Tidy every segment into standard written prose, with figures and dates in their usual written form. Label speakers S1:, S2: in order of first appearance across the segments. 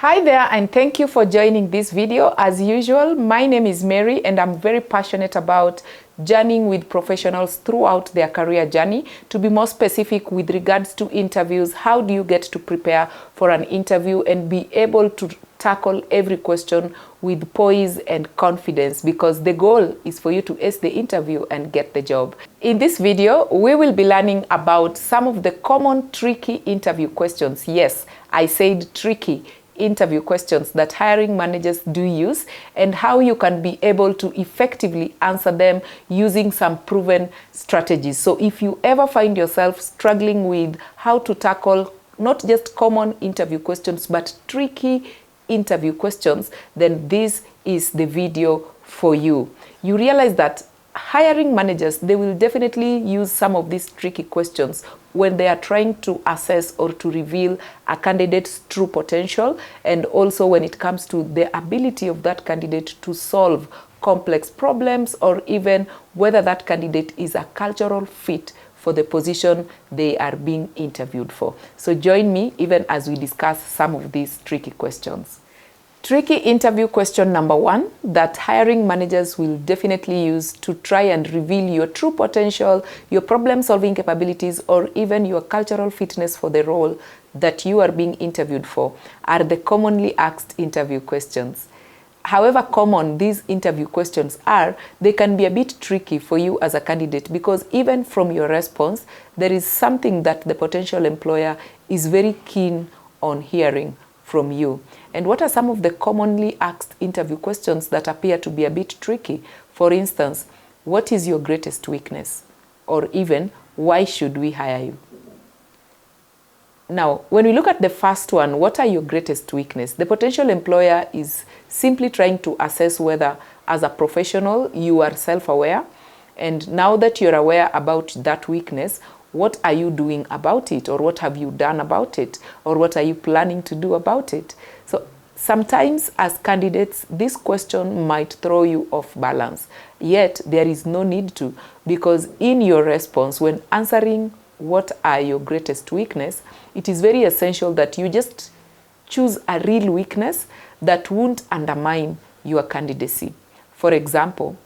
S1: Hi there, and thank you for joining this video. As usual, my name is Mary and I'm very passionate about journeying with professionals throughout their career journey. To be more specific with regards to interviews, how do you get to prepare for an interview and be able to tackle every question with poise and confidence, because the goal is for you to ace the interview and get the job. In this video, we will be learning about some of the common tricky interview questions. Yes, I said tricky interview questions that hiring managers do use, and how you can be able to effectively answer them using some proven strategies. So if you ever find yourself struggling with how to tackle not just common interview questions but tricky interview questions, then this is the video for you. You realize that hiring managers, they will definitely use some of these tricky questions when they are trying to assess or to reveal a candidate's true potential, and also when it comes to the ability of that candidate to solve complex problems, or even whether that candidate is a cultural fit for the position they are being interviewed for. So join me even as we discuss some of these tricky questions. Tricky interview question number one that hiring managers will definitely use to try and reveal your true potential, your problem-solving capabilities, or even your cultural fitness for the role that you are being interviewed for are the commonly asked interview questions. However common these interview questions are, they can be a bit tricky for you as a candidate, because even from your response, there is something that the potential employer is very keen on hearing from you. And what are some of the commonly asked interview questions that appear to be a bit tricky? For instance, what is your greatest weakness? Or even, why should we hire you? Now, when we look at the first one, what are your greatest weakness? The potential employer is simply trying to assess whether, as a professional, you are self-aware. And now that you're aware about that weakness, what are you doing about it? Or what have you done about it? Or what are you planning to do about it? So sometimes as candidates, this question might throw you off balance. Yet there is no need to, because in your response, when answering what are your greatest weakness, it is very essential that you just choose a real weakness that won't undermine your candidacy. For example,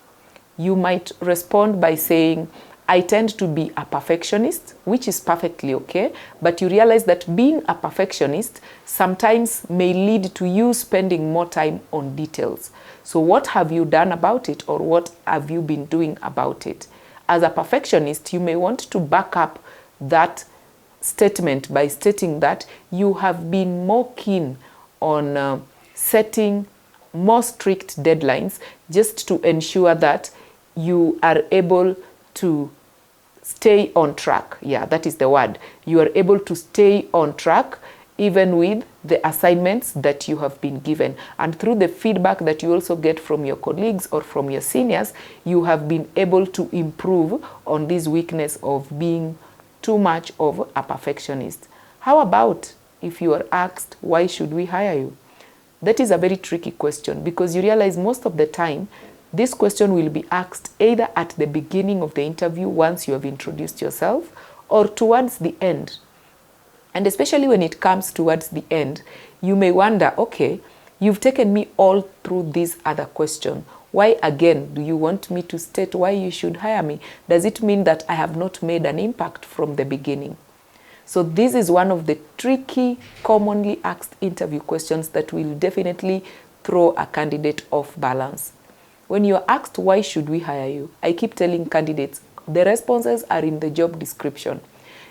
S1: you might respond by saying, I tend to be a perfectionist, which is perfectly okay, but you realize that being a perfectionist sometimes may lead to you spending more time on details. So what have you done about it, or what have you been doing about it? As a perfectionist, you may want to back up that statement by stating that you have been more keen on setting more strict deadlines just to ensure that you are able to stay on track. Yeah, that is the word. You are able to stay on track even with the assignments that you have been given. And through the feedback that you also get from your colleagues or from your seniors, you have been able to improve on this weakness of being too much of a perfectionist. How about if you are asked, why should we hire you? That is a very tricky question, because you realize most of the time this question will be asked either at the beginning of the interview once you have introduced yourself, or towards the end. And especially when it comes towards the end, you may wonder, okay, you've taken me all through this other question. Why again do you want me to state why you should hire me? Does it mean that I have not made an impact from the beginning? So this is one of the tricky, commonly asked interview questions that will definitely throw a candidate off balance. When you're asked, why should we hire you? I keep telling candidates, the responses are in the job description.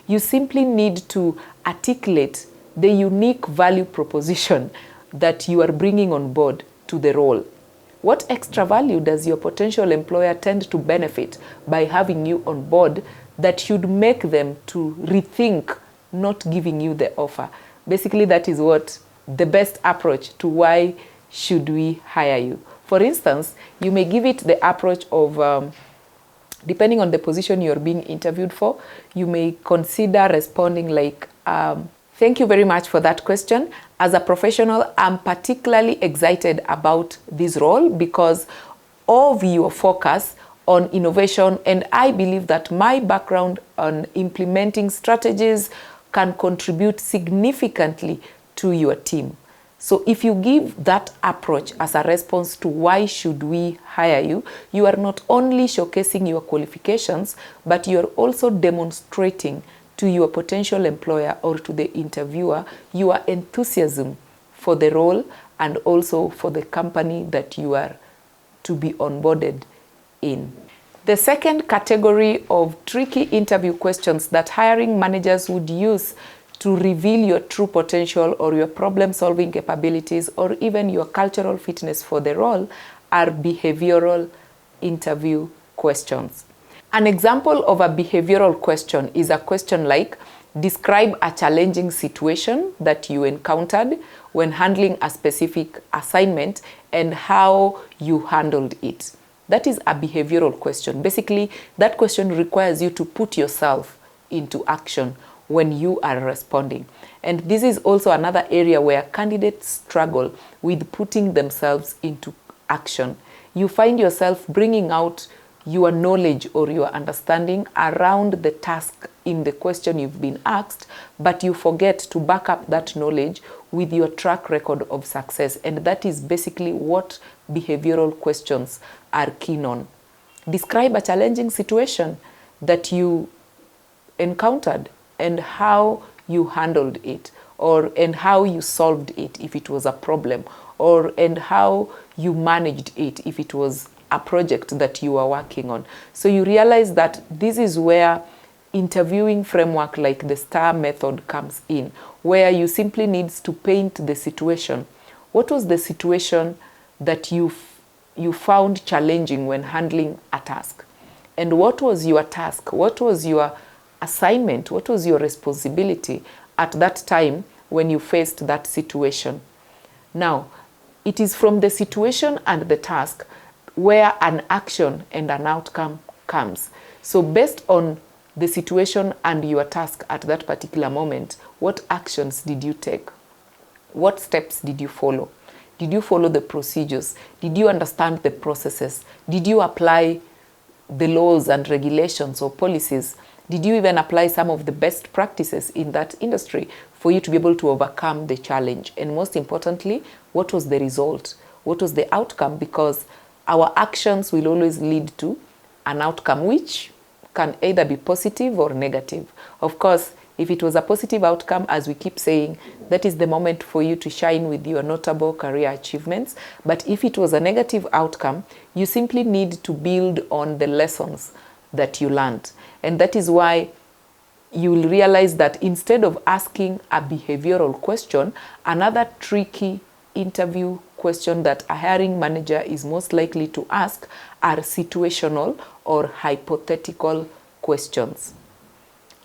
S1: You simply need to articulate the unique value proposition that you are bringing on board to the role. What extra value does your potential employer tend to benefit by having you on board that should make them to rethink not giving you the offer? Basically, that is what the best approach to why should we hire you. For instance, you may give it the approach of, depending on the position you're being interviewed for, you may consider responding like, thank you very much for that question. As a professional, I'm particularly excited about this role because of your focus on innovation, and I believe that my background on implementing strategies can contribute significantly to your team. So if you give that approach as a response to why should we hire you, you are not only showcasing your qualifications, but you are also demonstrating to your potential employer or to the interviewer your enthusiasm for the role and also for the company that you are to be onboarded in. The second category of tricky interview questions that hiring managers would use to reveal your true potential or your problem-solving capabilities or even your cultural fitness for the role are behavioral interview questions. An example of a behavioral question is a question like, describe a challenging situation that you encountered when handling a specific assignment and how you handled it. That is a behavioral question. Basically, that question requires you to put yourself into action when you are responding. And this is also another area where candidates struggle with putting themselves into action. You find yourself bringing out your knowledge or your understanding around the task in the question you've been asked, but you forget to back up that knowledge with your track record of success. And that is basically what behavioral questions are keen on. Describe a challenging situation that you encountered and how you handled it, and how you solved it if it was a problem, and how you managed it if it was a project that you are working on. So you realize that this is where interviewing framework like the STAR method comes in, where you simply need to paint the situation. What was the situation that you found challenging when handling a task? And what was your task? What was your assignment? What was your responsibility at that time when you faced that situation? Now, it is from the situation and the task where an action and an outcome comes. So based on the situation and your task at that particular moment, what actions did you take? What steps did you follow? Did you follow the procedures? Did you understand the processes? Did you apply the laws and regulations or policies? Did you even apply some of the best practices in that industry for you to be able to overcome the challenge? And most importantly, what was the result? What was the outcome? Because our actions will always lead to an outcome which can either be positive or negative. Of course, if it was a positive outcome, as we keep saying, that is the moment for you to shine with your notable career achievements. But if it was a negative outcome, you simply need to build on the lessons that you learned. And that is why you will realize that instead of asking a behavioral question, another tricky interview question that a hiring manager is most likely to ask are situational or hypothetical questions.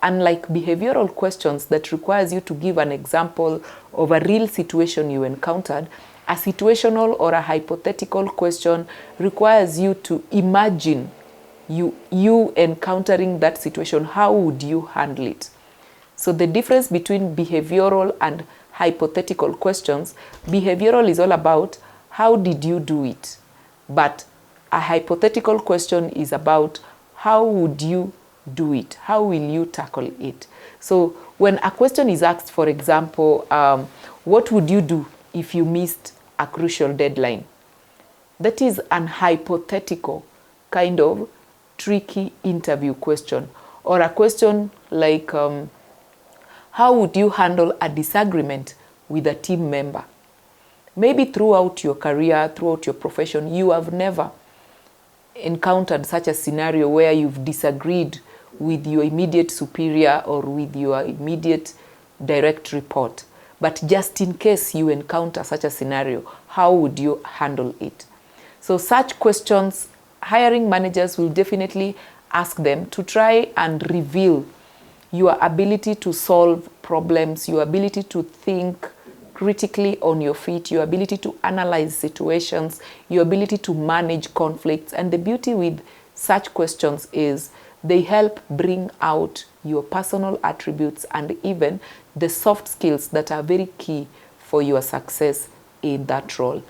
S1: Unlike behavioral questions that requires you to give an example of a real situation you encountered, a situational or a hypothetical question requires you to imagine you encountering that situation. How would you handle it? So the difference between behavioral and hypothetical questions, behavioral is all about how did you do it? But a hypothetical question is about how would you do it? How will you tackle it? So when a question is asked, for example, what would you do if you missed a crucial deadline? That is an hypothetical kind of tricky interview question. Or a question like, how would you handle a disagreement with a team member? Maybe throughout your career, throughout your profession, you have never encountered such a scenario where you've disagreed with your immediate superior or with your immediate direct report. But just in case you encounter such a scenario, how would you handle it? So such questions, hiring managers will definitely ask them to try and reveal your ability to solve problems, your ability to think critically on your feet, your ability to analyze situations, your ability to manage conflicts. And the beauty with such questions is they help bring out your personal attributes and even the soft skills that are very key for your success in that role.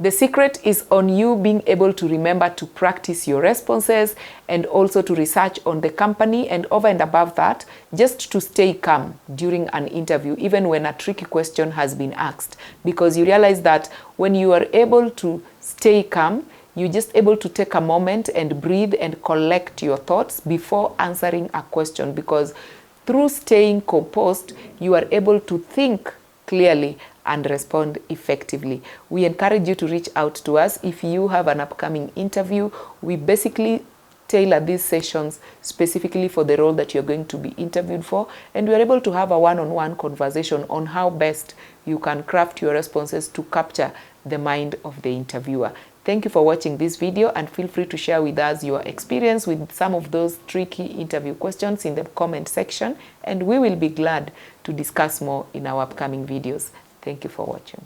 S1: The secret is on you being able to remember to practice your responses and also to research on the company, and over and above that, just to stay calm during an interview, even when a tricky question has been asked, because you realize that when you are able to stay calm, you're just able to take a moment and breathe and collect your thoughts before answering a question, because through staying composed, you are able to think clearly and respond effectively. We encourage you to reach out to us if you have an upcoming interview. We basically tailor these sessions specifically for the role that you're going to be interviewed for, and we're able to have a one-on-one conversation on how best you can craft your responses to capture the mind of the interviewer. Thank you for watching this video, and feel free to share with us your experience with some of those tricky interview questions in the comment section, and we will be glad to discuss more in our upcoming videos. Thank you for watching.